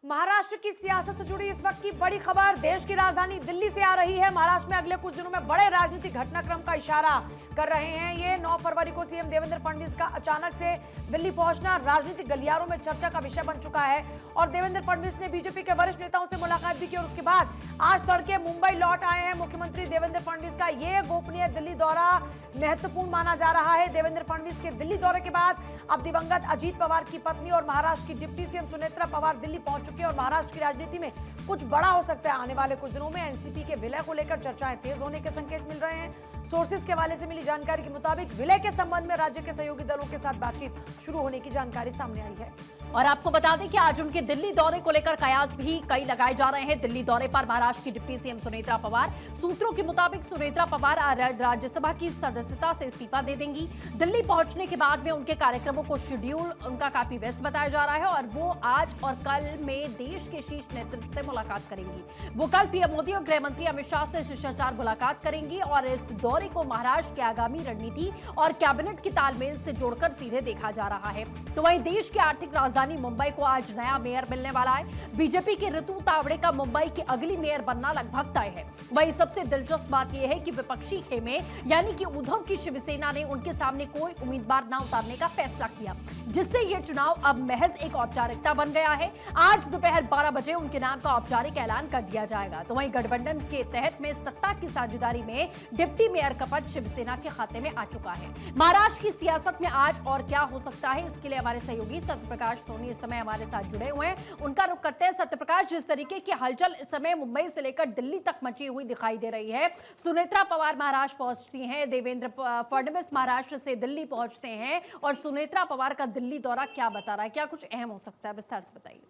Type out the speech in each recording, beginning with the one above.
महाराष्ट्र की सियासत से जुड़ी इस वक्त की बड़ी खबर देश की राजधानी दिल्ली से आ रही है। महाराष्ट्र में अगले कुछ दिनों में बड़े राजनीतिक घटनाक्रम का इशारा कर रहे हैं। ये 9 फरवरी को सीएम देवेंद्र फडणवीस का अचानक से दिल्ली पहुंचना राजनीतिक गलियारों में चर्चा का विषय बन चुका है और देवेंद्र फडणवीस ने बीजेपी के वरिष्ठ नेताओं से मुलाकात भी की और उसके बाद आज तड़के मुंबई लौट आए हैं। मुख्यमंत्री देवेंद्र फडणवीस का ये गोपनीय दिल्ली दौरा महत्वपूर्ण माना जा रहा है। देवेंद्र फडणवीस के दिल्ली दौरे के बाद अब दिवंगत अजीत पवार की पत्नी और महाराष्ट्र की डिप्टी सीएम सुनेत्रा पवार दिल्ली पहुंच चुके हैं और महाराष्ट्र की राजनीति में कुछ बड़ा हो सकता है। आने वाले कुछ दिनों में एनसीपी के विलय को लेकर चर्चाएं तेज होने के संकेत मिल रहे हैं। सोर्सेज के हवाले से मिली जानकारी के मुताबिक विलय के संबंध में राज्य के सहयोगी दलों के साथ बातचीत शुरू होने की जानकारी सामने आई है। और आपको बता दें कि आज उनके दिल्ली दौरे को लेकर कयास भी कई लगाए जा रहे हैं। दिल्ली दौरे पर महाराष्ट्र की डिप्टी सीएम सुनेत्रा पवार, सूत्रों के मुताबिक सुनेत्रा पवार राज्यसभा की सदस्यता से इस्तीफा दे देंगी। दिल्ली पहुंचने के बाद में उनके कार्यक्रमों को शेड्यूल उनका काफी व्यस्त बताया जा रहा है और वो आज और कल में देश के शीर्ष नेतृत्व से मुलाकात करेंगी। वो कल पीएम मोदी और गृह मंत्री अमित शाह से शिष्टाचार मुलाकात करेंगी और इस दौरे को महाराष्ट्र की आगामी रणनीति और कैबिनेट की तालमेल से जोड़कर सीधे देखा जा रहा है। तो वहीं देश की आर्थिक राजधानी मुंबई को आज नया मेयर मिलने वाला है। बीजेपी की ऋतु तावड़े का मुंबई की अगली मेयर बनना लगभग तय है। वहीं सबसे दिलचस्प बात यह है कि विपक्षी खेमे यानी कि उद्धव की शिवसेना ने उनके सामने कोई उम्मीदवार न उतारने का फैसला किया, जिससे यह चुनाव अब महज एक औपचारिकता बन गया है। आज दोपहर 12 बजे उनके नाम का औपचारिक ऐलान कर दिया जाएगा। तो वहीं गठबंधन के तहत में सत्ता की साझेदारी में डिप्टी मेयर का पद शिवसेना के खाते में आ चुका है। महाराष्ट्र की सियासत में आज और क्या हो सकता है, इसके लिए हमारे सहयोगी सत्यप्रकाश सोनी इस समय हमारे साथ जुड़े हुए हैं। उनका रुख करते हैं। सत्यप्रकाश, जिस तरीके की हलचल इस समय मुंबई से लेकर दिल्ली तक मची हुई दिखाई दे रही है, सुनेत्रा पवार महाराष्ट्र पहुंचती हैं, देवेंद्र फडणवीस महाराष्ट्र से दिल्ली पहुंचते हैं और सुनेत्रा पवार का दिल्ली दौरा क्या बता रहा है, क्या कुछ अहम हो सकता है, विस्तार से बताइए।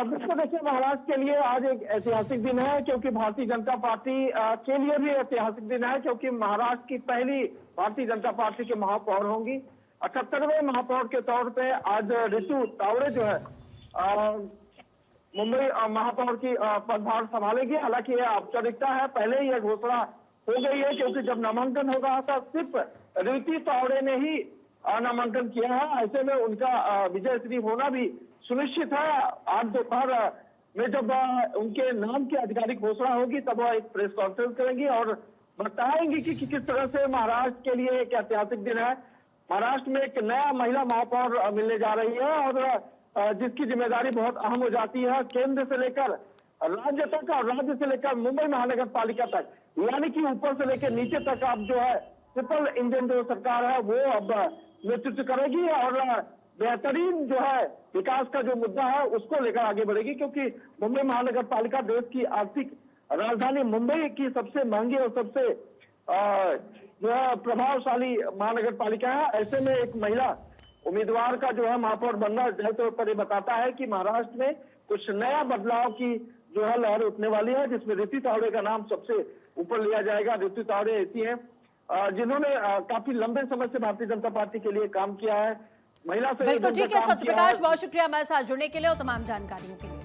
बिल्कुल, देखिए, महाराष्ट्र के लिए आज एक ऐतिहासिक दिन है क्योंकि भारतीय जनता पार्टी के लिए भी ऐतिहासिक दिन है क्योंकि महाराष्ट्र की पहली भारतीय जनता पार्टी के महापौर होंगी। 78वें महापौर के तौर पे आज ऋतु तावड़े जो है मुंबई महापौर की पदभार संभालेगी। हालांकि यह औपचारिकता है, पहले ही यह घोषणा हो गई है क्योंकि जब नामांकन होगा था सिर्फ ऋतु तावड़े ने ही नामांकन किया है। ऐसे में उनका विजय श्री होना भी सुनिश्चित है। आज दोपहर में जब उनके नाम की आधिकारिक घोषणा होगी तब वह एक प्रेस कॉन्फ्रेंस करेंगी और बताएंगी कि किस तरह से महाराष्ट्र के लिए एक ऐतिहासिक दिन है। महाराष्ट्र में एक नया महिला महापौर मिलने जा रही है और जिसकी जिम्मेदारी बहुत अहम हो जाती है, केंद्र से लेकर राज्य तक और राज्य से लेकर मुंबई महानगर पालिका तक, यानी कि ऊपर से लेकर नीचे तक अब जो है ट्रिपल इंजन जो सरकार है वो अब नेतृत्व करेगी और बेहतरीन जो है विकास का जो मुद्दा है उसको लेकर आगे बढ़ेगी क्योंकि मुंबई महानगर पालिका देश की आर्थिक राजधानी मुंबई की सबसे महंगी और सबसे जो है प्रभावशाली महानगर पालिका है। ऐसे में एक महिला उम्मीदवार का जो है महापौर बनना जाहिर तौर पर ये बताता है कि महाराष्ट्र में कुछ नया बदलाव की जो है लहर उठने वाली है, जिसमें ऋतु तावड़े का नाम सबसे ऊपर लिया जाएगा। ऋतु तावड़े ऐसी हैं जिन्होंने काफी लंबे समय से भारतीय जनता पार्टी के लिए काम किया है। महिला से बिल्कुल ठीक है सत्यप्रकाश, बहुत शुक्रिया हमारे साथ जुड़ने के लिए और तमाम जानकारियों के लिए।